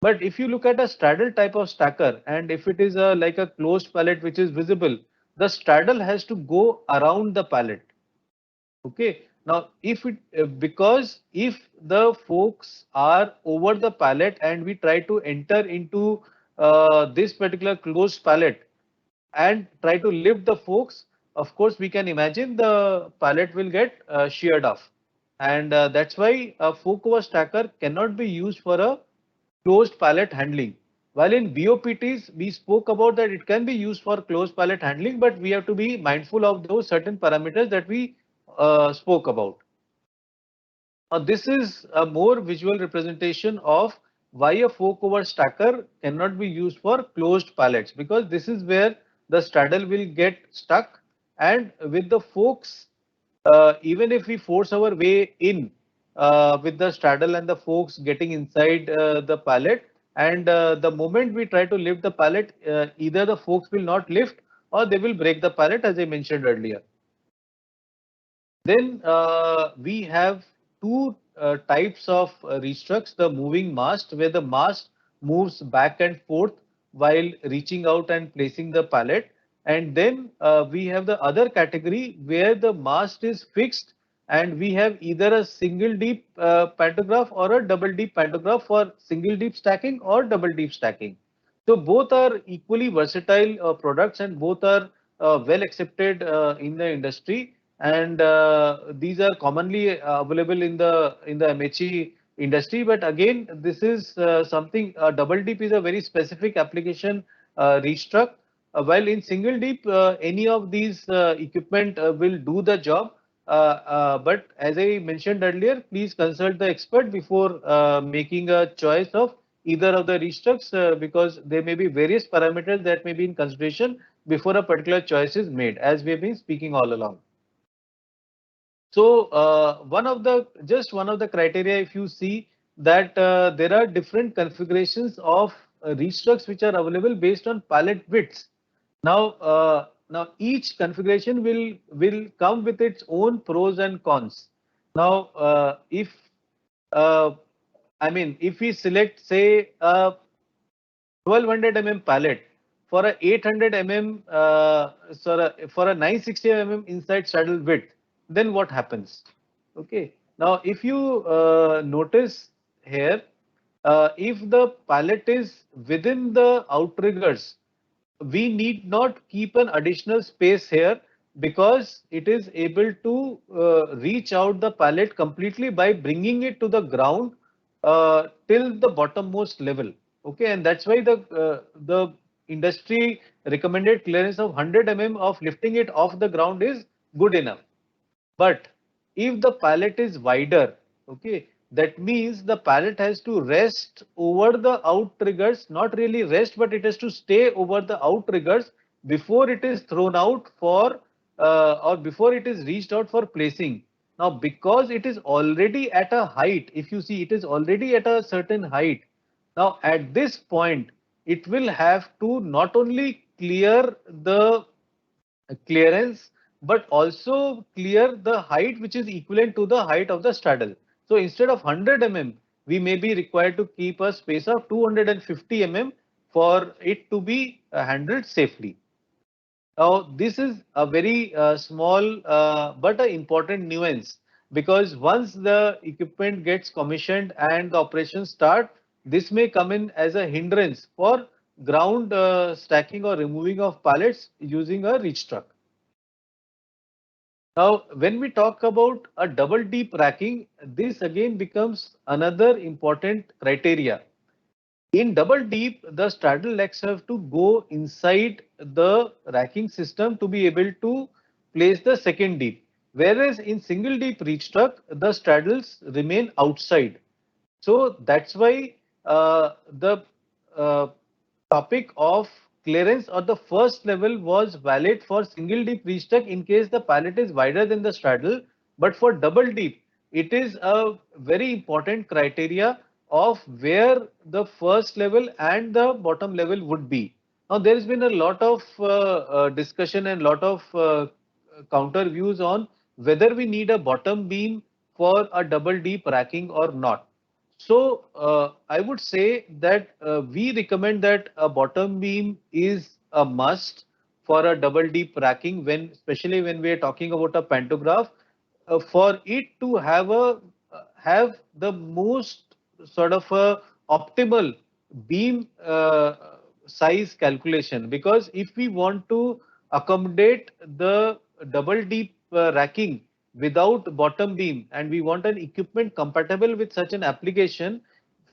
But if you look at a straddle type of stacker, and if it is a like a closed pallet which is visible, the straddle has to go around the pallet. Okay. Now, if it because if the forks are over the pallet and we try to enter into this particular closed pallet and try to lift the forks, of course, we can imagine the pallet will get sheared off. And that's why a fork over stacker cannot be used for a closed pallet handling. While in BOPTs, we spoke about that it can be used for closed pallet handling, but we have to be mindful of those certain parameters that we spoke about. This is a more visual representation of why a fork over stacker cannot be used for closed pallets, because this is where the straddle will get stuck, and with the forks, even if we force our way in with the straddle and the forks getting inside the pallet, and the moment we try to lift the pallet, either the forks will not lift or they will break the pallet, as I mentioned earlier. Then we have two types of restructs: the moving mast, where the mast moves back and forth while reaching out and placing the pallet. And then we have the other category where the mast is fixed, and we have either a single deep pantograph or a double deep pantograph for single deep stacking or double deep stacking. So both are equally versatile products, and both are well accepted in the industry, and these are commonly available in the MHE industry. But again, this is something, double deep is a very specific application restruct. While in single deep, any of these equipment will do the job. But as I mentioned earlier, please consult the expert before making a choice of either of the restructs, because there may be various parameters that may be in consideration before a particular choice is made, as we have been speaking all along. So one of the criteria, if you see that there are different configurations of reach trucks which are available based on pallet widths. Now each configuration will come with its own pros and cons. Now, if uh, I mean, if we select, say, a 1200 pallet for a 800 for a 960 inside saddle width, then what happens? Okay. Now, if you notice here, if the pallet is within the outriggers, we need not keep an additional space here because it is able to reach out the pallet completely by bringing it to the ground till the bottommost level. Okay, and that's why the industry recommended clearance of 100 of lifting it off the ground is good enough. But if the pallet is wider, okay, that means the pallet has to rest over the outriggers, not really rest, but it has to stay over the outriggers before it is thrown out for or before it is reached out for placing. Now, because it is already at a height, if you see, it is already at a certain height. Now, at this point, it will have to not only clear the clearance, but also clear the height which is equivalent to the height of the straddle. So instead of 100 we may be required to keep a space of 250 for it to be handled safely. Now, this is a very small but an important nuance, because once the equipment gets commissioned and the operations start, this may come in as a hindrance for ground stacking or removing of pallets using a reach truck. Now, when we talk about a double deep racking, this again becomes another important criteria. In double deep, the straddle legs have to go inside the racking system to be able to place the second deep. Whereas in single deep reach truck, the straddles remain outside. So that's why the uh, topic of clearance or the first level was valid for single deep reach truck in case the pallet is wider than the straddle. But for double deep, it is a very important criteria of where the first level and the bottom level would be. Now, there has been a lot of discussion and lot of counter views on whether we need a bottom beam for a double deep racking or not. So I would say that we recommend that a bottom beam is a must for a double deep racking when, especially when we are talking about a pantograph, for it to have the most sort of a optimal beam size calculation. Because if we want to accommodate the double deep racking without bottom beam and we want an equipment compatible with such an application,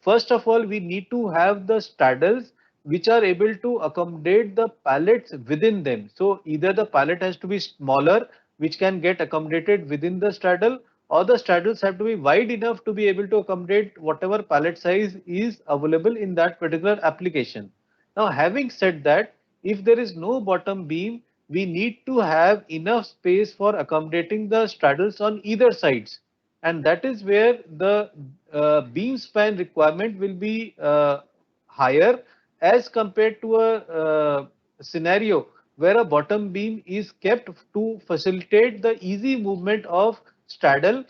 first of all, we need to have the straddles which are able to accommodate the pallets within them. So either the pallet has to be smaller, which can get accommodated within the straddle, or the straddles have to be wide enough to be able to accommodate whatever pallet size is available in that particular application. Now, having said that, if there is no bottom beam, we need to have enough space for accommodating the straddles on either sides. And that is where the beam span requirement will be higher as compared to a scenario where a bottom beam is kept to facilitate the easy movement of straddle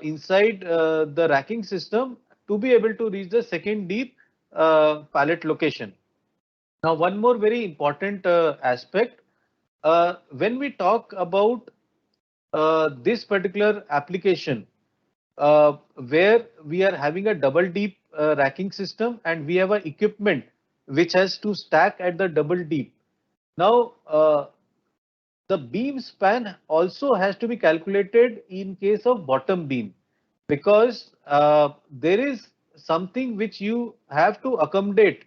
inside the racking system to be able to reach the second deep pallet location. Now, one more very important aspect, when we talk about this particular application, where we are having a double deep racking system and we have a equipment which has to stack at the double deep. Now, the beam span also has to be calculated in case of bottom beam, because there is something which you have to accommodate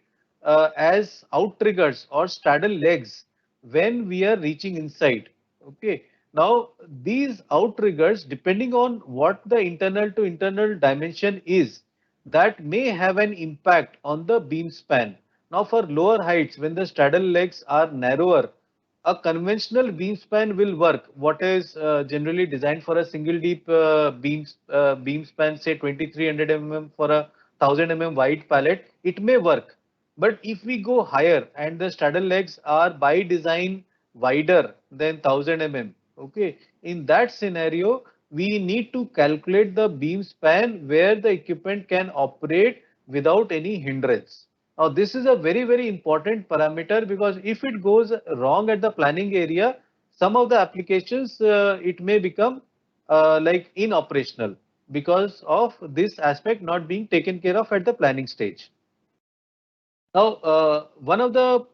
as outriggers or straddle legs when we are reaching inside. Okay. Now, these outriggers, depending on what the internal to internal dimension is, that may have an impact on the beam span. Now, for lower heights, when the straddle legs are narrower, a conventional beam span will work. What is generally designed for a single deep beam span, say 2300 mm for a 1000 mm wide pallet, it may work. But if we go higher and the straddle legs are by design wider than 1000 mm, okay, in that scenario, we need to calculate the beam span where the equipment can operate without any hindrance. Now, this is a very, very important parameter because if it goes wrong at the planning area, some of the applications it may become like inoperational because of this aspect not being taken care of at the planning stage. Now, one of the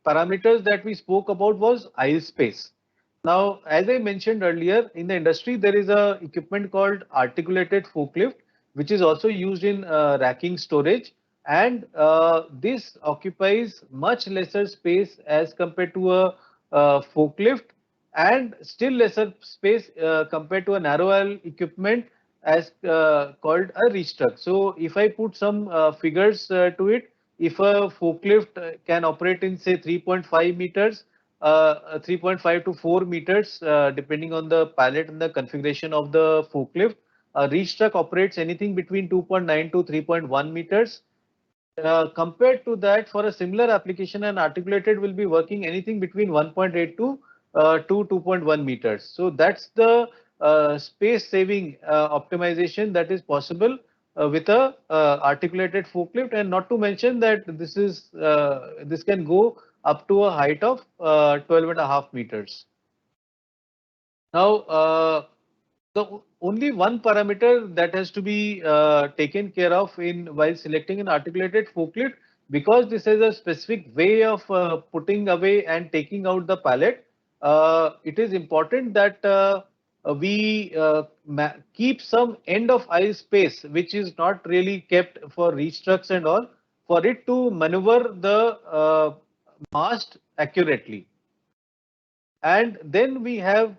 parameters that we spoke about was aisle space. Now, as I mentioned earlier, in the industry, there is a equipment called articulated forklift, which is also used in racking storage. And this occupies much lesser space as compared to a forklift and still lesser space compared to a narrow aisle equipment as called a reach truck. So if I put some figures to it, if a forklift can operate in say 3.5 meters, 3.5 to 4 meters, depending on the pallet and the configuration of the forklift, a reach truck operates anything between 2.9 to 3.1 meters. Compared to that, for a similar application, an articulated will be working anything between 1.8 to 2.1 meters. So that's the space saving optimization that is possible with a articulated forklift, and not to mention that this can go up to a height of 12.5 meters. Now, the only one parameter that has to be taken care of in while selecting an articulated forklift, because this is a specific way of putting away and taking out the pallet, it is important that we keep some end of aisle space, which is not really kept for reach trucks and all, for it to maneuver the mast accurately. And then we have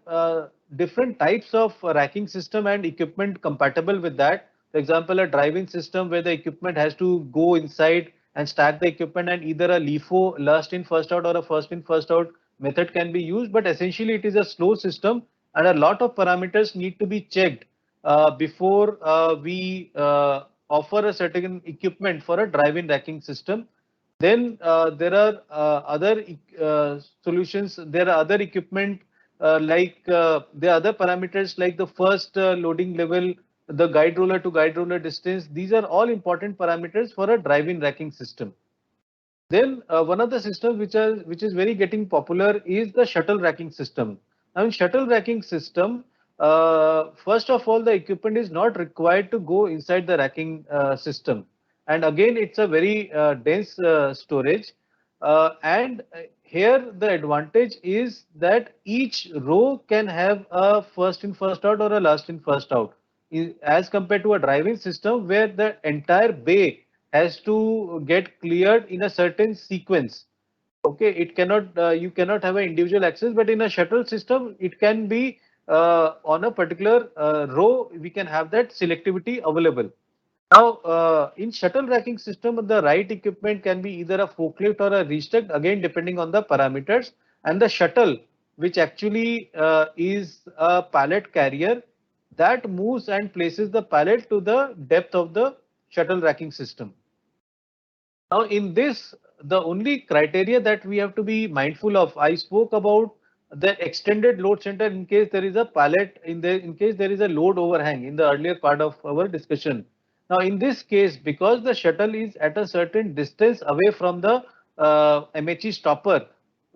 different types of racking system and equipment compatible with that. For example, a driving system where the equipment has to go inside and stack the equipment, and either a LIFO, last in first out, or a first in first out method can be used. But essentially it is a slow system and a lot of parameters need to be checked before we offer a certain equipment for a drive-in racking system. Then there are other solutions. There are other equipment the other parameters like the first loading level, the guide roller to guide roller distance. These are all important parameters for a drive-in racking system. Then one of the systems which is very getting popular is the shuttle racking system. Now in shuttle racking system, first of all, the equipment is not required to go inside the racking system. And again, it's a very dense storage. And here the advantage is that each row can have a first in first out or a last in first out, as compared to a driving system where the entire bay has to get cleared in a certain sequence. Okay, it cannot you cannot have an individual access, but in a shuttle system, it can be on a particular row. We can have that selectivity available. Now, in shuttle racking system, the right equipment can be either a forklift or a reach truck, again depending on the parameters. And the shuttle, which actually is a pallet carrier, that moves and places the pallet to the depth of the shuttle racking system. Now, in this, the only criteria that we have to be mindful of, I spoke about the extended load center in case there is a pallet in case there is a load overhang in the earlier part of our discussion. Now, in this case, because the shuttle is at a certain distance away from the MHE stopper,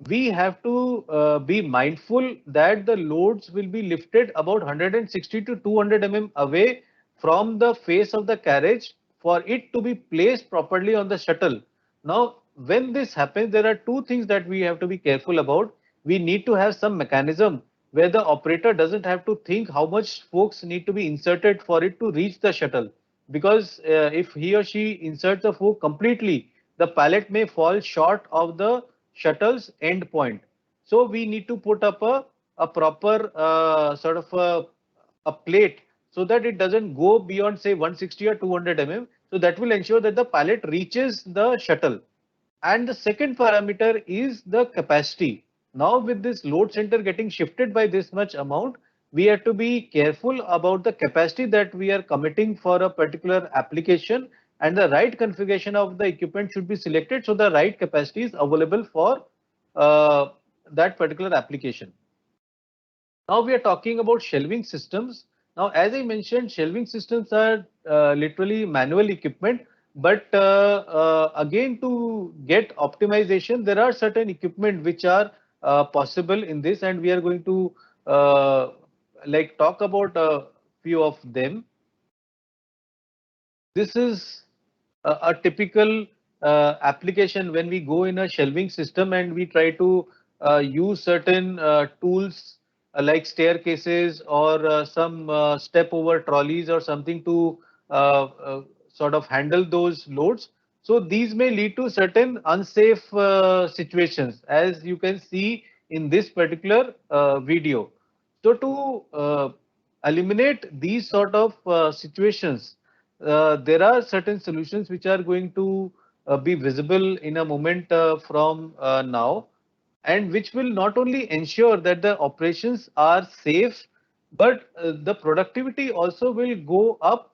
we have to be mindful that the loads will be lifted about 160 to 200 mm away from the face of the carriage for it to be placed properly on the shuttle. Now, when this happens, there are two things that we have to be careful about. We need to have some mechanism where the operator doesn't have to think how much spokes need to be inserted for it to reach the shuttle. Because if he or she inserts the fork completely, the pallet may fall short of the shuttle's end point. So we need to put up a proper sort of a plate so that it doesn't go beyond say 160 or 200 mm. So that will ensure that the pallet reaches the shuttle. And the second parameter is the capacity. Now with this load center getting shifted by this much amount, we have to be careful about the capacity that we are committing for a particular application, and the right configuration of the equipment should be selected so the right capacity is available for uh, that particular application. Now we are talking about shelving systems. Now, as I mentioned, shelving systems are literally manual equipment, but again, to get optimization, there are certain equipment which are possible in this, and we are going to uh, like talk about a few of them. This is a typical application when we go in a shelving system and we try to use certain tools like staircases or some step over trolleys or something to sort of handle those loads. So these may lead to certain unsafe situations, as you can see in this particular video. So to eliminate these sort of situations, there are certain solutions which are going to be visible in a moment from now, and which will not only ensure that the operations are safe, but the productivity also will go up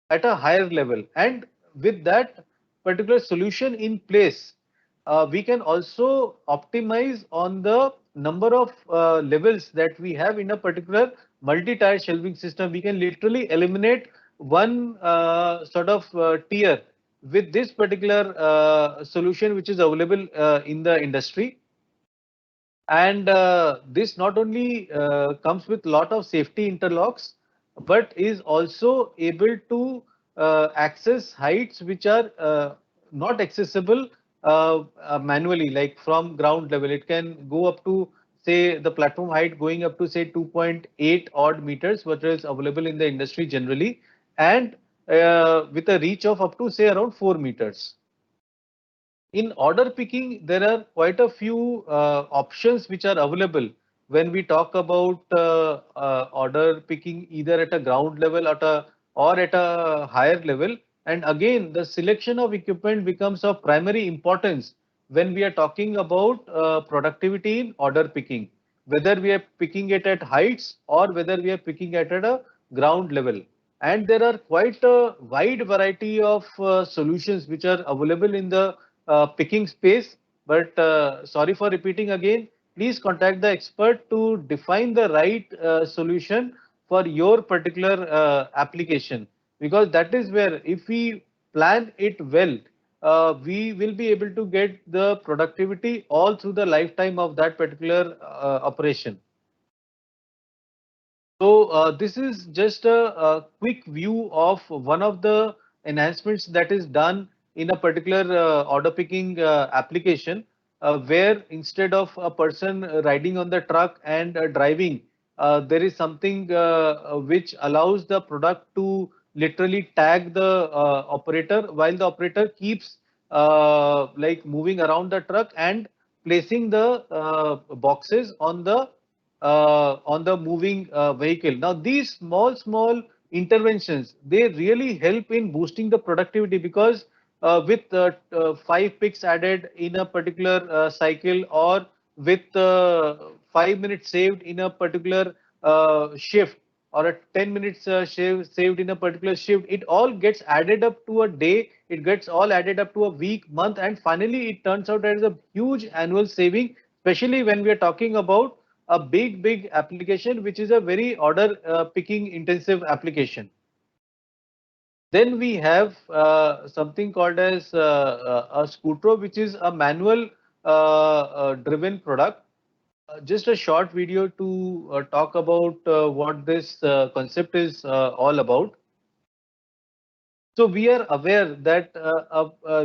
at a higher level. And with that particular solution in place, we can also optimize on the number of levels that we have in a particular multi-tier shelving system. We can literally eliminate one sort of tier with this particular solution which is available in the industry. And this not only comes with lot of safety interlocks, but is also able to access heights which are not accessible manually, like from ground level. It can go up to, say, the platform height going up to say 2.8 odd meters, what is available in the industry generally, and with a reach of up to say around 4 meters. In order picking, there are quite a few options which are available when we talk about order picking either at a ground level or at a higher level. And again, the selection of equipment becomes of primary importance when we are talking about productivity in order picking, whether we are picking it at heights or whether we are picking it at a ground level. And there are quite a wide variety of solutions which are available in the picking space. But sorry for repeating again, please contact the expert to define the right solution for your particular application, because that is where, if we plan it well, we will be able to get the productivity all through the lifetime of that particular operation. So this is just a quick view of one of the enhancements that is done in a particular order picking application, where instead of a person riding on the truck and driving, there is something which allows the product to literally tag the operator, while the operator keeps like moving around the truck and placing the boxes on the moving vehicle. Now, these small interventions, they really help in boosting the productivity, because with 5 picks added in a particular cycle, or with 5 minutes saved in a particular shift, or a 10 minutes saved in a particular shift, it all gets added up to a day, it gets all added up to a week, month, and finally it turns out as a huge annual saving, especially when we are talking about a big application, which is a very order picking intensive application. Then we have something called as a Scutro, which is a manual driven product. Just a short video to talk about what this concept is all about. So we are aware that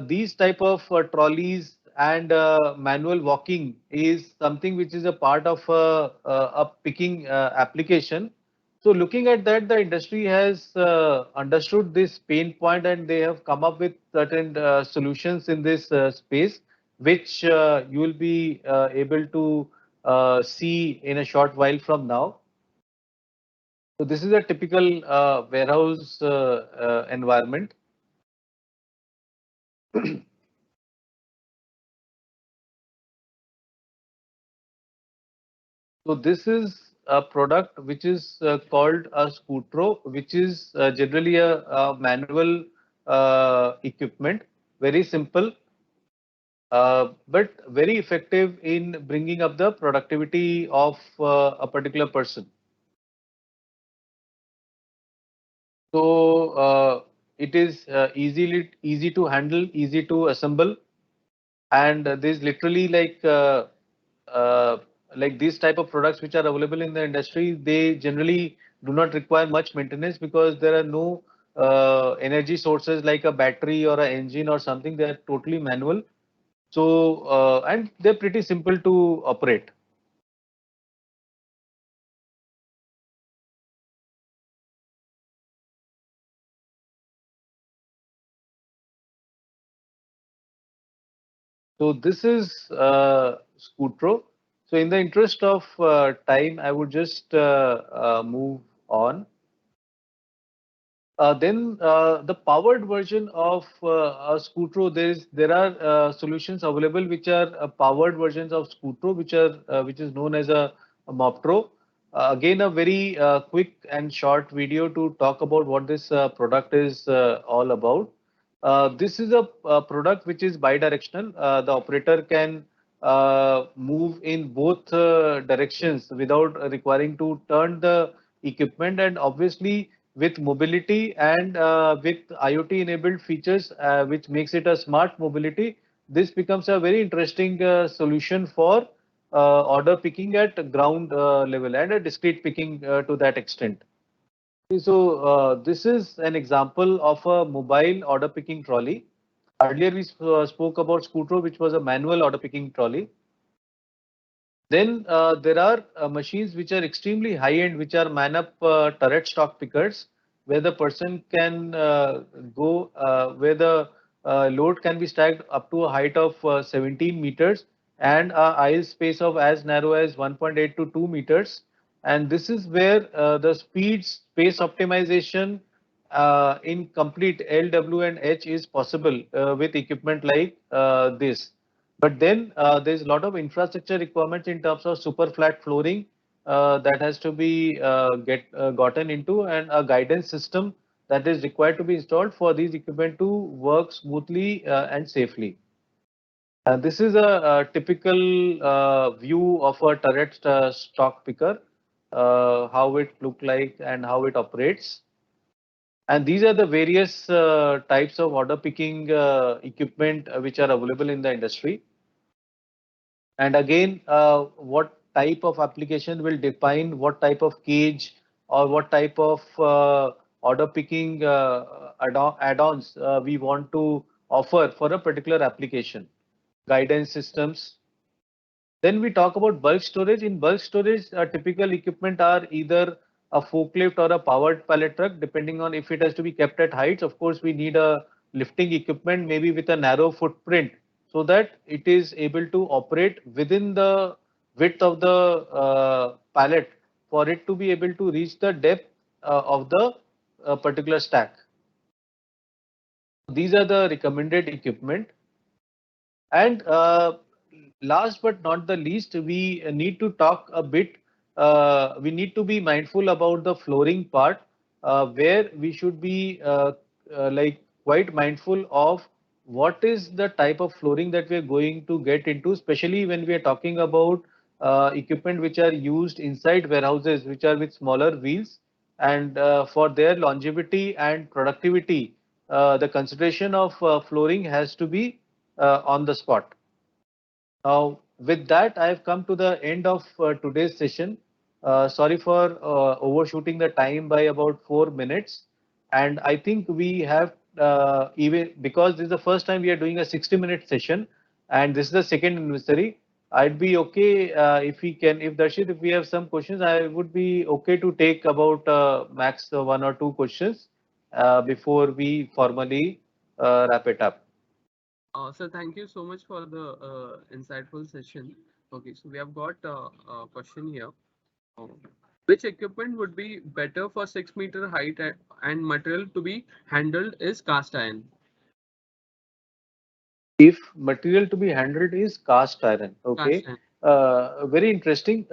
these type of trolleys and manual walking is something which is a part of a picking application. So looking at that, the industry has understood this pain point, and they have come up with certain solutions in this space, which you will be able to see in a short while from now. So this is a typical warehouse environment. So this is a product which is called a Scutro, which is generally a manual equipment, very simple, but very effective in bringing up the productivity of a particular person. So it is easy to handle, easy to assemble, and there's literally uh, like these type of products which are available in the industry. They generally do not require much maintenance because there are no energy sources like a battery or an engine or something. They are totally manual. So and they're pretty simple to operate. So this is Scutro. So in the interest of time, I would just move on. Then the powered version of a Scutro, there are solutions available which are powered versions of Scutro, which is known as a Moptro. Again, a very quick and short video to talk about what this product is all about. This is a product which is bidirectional. The operator can move in both directions without requiring to turn the equipment, and obviously with mobility and with IoT enabled features, which makes it a smart mobility. This becomes a very interesting solution for order picking at ground level and a discrete picking to that extent. So this is an example of a mobile order picking trolley. Earlier we spoke about Scooter, which was a manual order picking trolley. Then there are machines which are extremely high end, which are man up turret stock pickers, where the person can go, where the load can be stacked up to a height of 17 meters and a aisle space of as narrow as 1.8 to 2 meters. And this is where the speed space optimization in complete LW and H is possible with equipment like this. But then there's a lot of infrastructure requirements in terms of super flat flooring that has to be gotten into, and a guidance system that is required to be installed for these equipment to work smoothly and safely. This is a typical view of a turret stock picker, how it look like and how it operates. And these are the various types of order picking equipment which are available in the industry. And again, what type of application will define what type of cage or what type of order picking add-ons we want to offer for a particular application. Guidance systems. Then we talk about bulk storage. In bulk storage, typical equipment are either a forklift or a powered pallet truck, depending on if it has to be kept at heights. Of course, we need a lifting equipment, maybe with a narrow footprint, so that it is able to operate within the width of the pallet for it to be able to reach the depth of the particular stack. These are the recommended equipment. And last but not the least, we need to talk a bit. We need to be mindful about the flooring part, where we should be like quite mindful of what is the type of flooring that we are going to get into, especially when we are talking about equipment which are used inside warehouses, which are with smaller wheels, and for their longevity and productivity, the consideration of flooring has to be on the spot. Now, with that, I have come to the end of today's session. Sorry for overshooting the time by about 4 minutes. And I think we have, even because this is the first time we are doing a 60-minute session, and this is the second anniversary, I'd be okay if we can, if Darshit, if we have some questions, I would be okay to take about max one or two questions before we formally wrap it up. So thank you so much for the insightful session. Okay, so we have got a question here. Uh, Which equipment would be better for 6 meter height and material to be handled is cast iron? If material to be handled is cast iron. Cast Okay, iron. very interesting.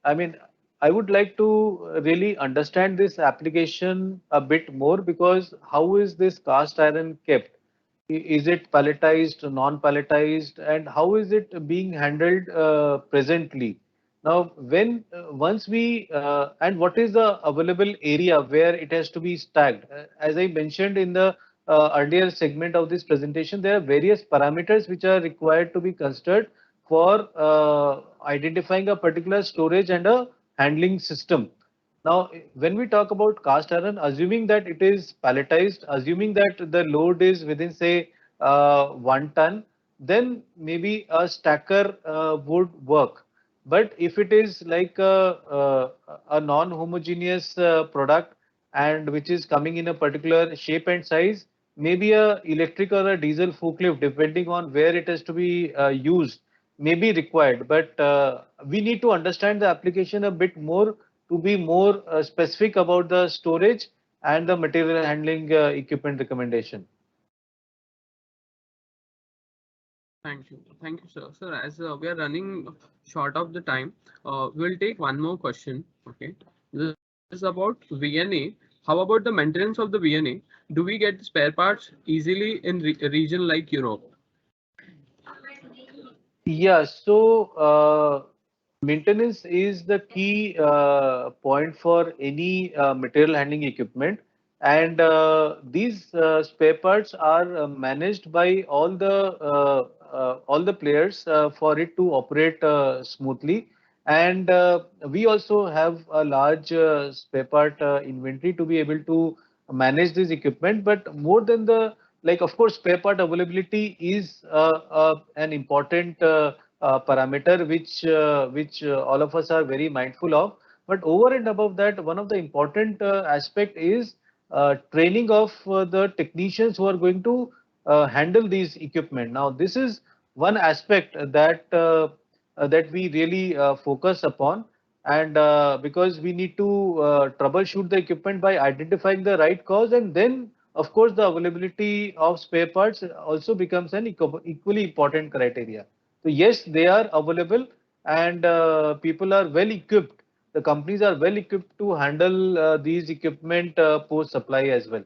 I mean, I would like to really understand this application a bit more because how is this cast iron kept? Is it palletized, non-palletized, and how is it being handled presently? Now, when once we and what is the available area where it has to be stacked? As I mentioned in the earlier segment of this presentation, there are various parameters which are required to be considered for identifying a particular storage and a handling system. Now, when we talk about cast iron, assuming that it is palletized, assuming that the load is within, say, 1 ton, then maybe a stacker would work. But if it is like a non-homogeneous product and which is coming in a particular shape and size, maybe a electric or a diesel forklift, depending on where it has to be used, may be required. But we need to understand the application a bit more to be more specific about the storage and the material handling equipment recommendation. Thank you, sir. Sir, as we are running short of the time, we'll take one more question. Okay, this is about VNA. How about the maintenance of the VNA? Do we get spare parts easily in a region like Europe? Yeah, so maintenance is the key point for any material handling equipment, and these spare parts are managed by all the players for it to operate smoothly. And we also have a large spare part inventory to be able to manage this equipment. But more than the like, of course, spare part availability is an important parameter which all of us are very mindful of. But over and above that, one of the important aspect is training of the technicians who are going to handle these equipment. Now, this is one aspect that we really focus upon, and because we need to troubleshoot the equipment by identifying the right cause, and then of course the availability of spare parts also becomes an equally important criteria. So yes, they are available, and people are well equipped. The companies are well equipped to handle these equipment post supply as well.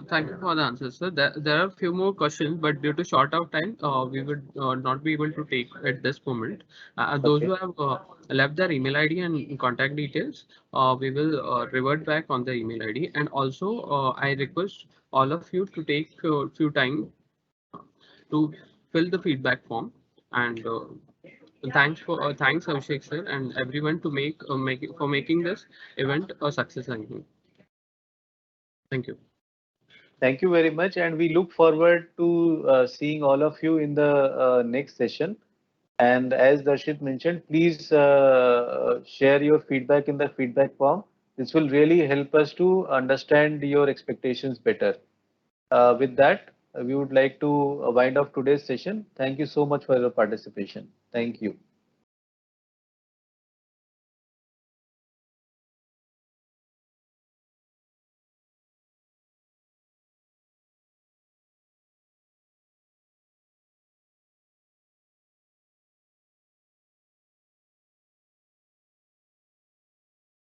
Thank you for the answers, sir. There are a few more questions, but due to short of time, we would not be able to take at this moment. Those Okay. who have left their email ID and contact details, we will revert back on the email ID. And also, I request all of you to take few time to fill the feedback form. And thanks Abhishek sir and everyone to making this event a success. Thank you. Thank you very much, and we look forward to seeing all of you in the next session. And as Darshit mentioned, please share your feedback in the feedback form. This will really help us to understand your expectations better. With that, we would like to wind up today's session. Thank you so much for your participation. Thank you.